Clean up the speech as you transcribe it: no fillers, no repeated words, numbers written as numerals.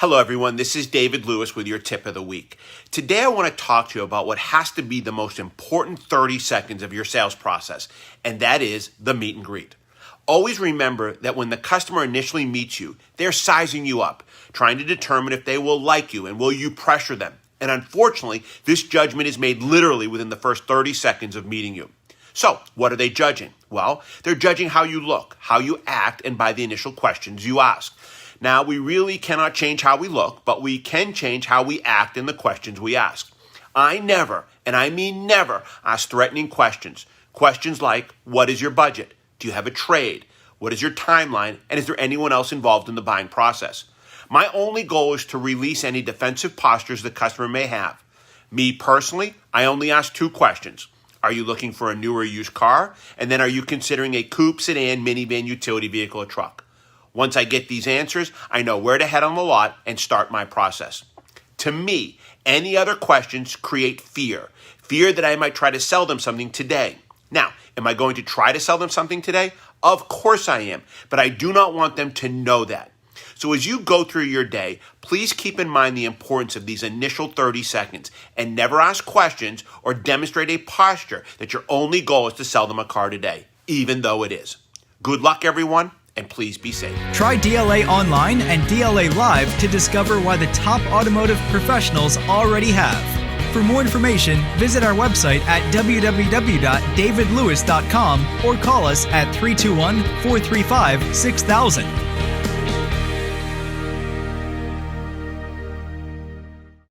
Hello everyone, this is David Lewis with your tip of the week. Today I want to talk to you about what has to be the most important 30 seconds of your sales process, and that is the meet and greet. Always remember that when the customer initially meets you, they're sizing you up, trying to determine if they will like you and will you pressure them. And unfortunately, this judgment is made literally within the first 30 seconds of meeting you. So, what are they judging? Well, they're judging how you look, how you act, and by the initial questions you ask. Now, we really cannot change how we look, but we can change how we act in the questions we ask. I never, and I mean never, ask threatening questions. Questions like, what is your budget? Do you have a trade? What is your timeline? And is there anyone else involved in the buying process? My only goal is to release any defensive postures the customer may have. Me personally, I only ask two questions. Are you looking for a new or used car? And then are you considering a coupe, sedan, minivan, utility vehicle, or truck? Once I get these answers, I know where to head on the lot and start my process. To me, any other questions create fear. Fear that I might try to sell them something today. Now, am I going to try to sell them something today? Of course I am, but I do not want them to know that. So as you go through your day, please keep in mind the importance of these initial 30 seconds and never ask questions or demonstrate a posture that your only goal is to sell them a car today, even though it is. Good luck, everyone. And please be safe. Try DLA Online and DLA Live to discover why the top automotive professionals already have. For more information, visit our website at www.davidlewis.com or call us at 321-435-6000.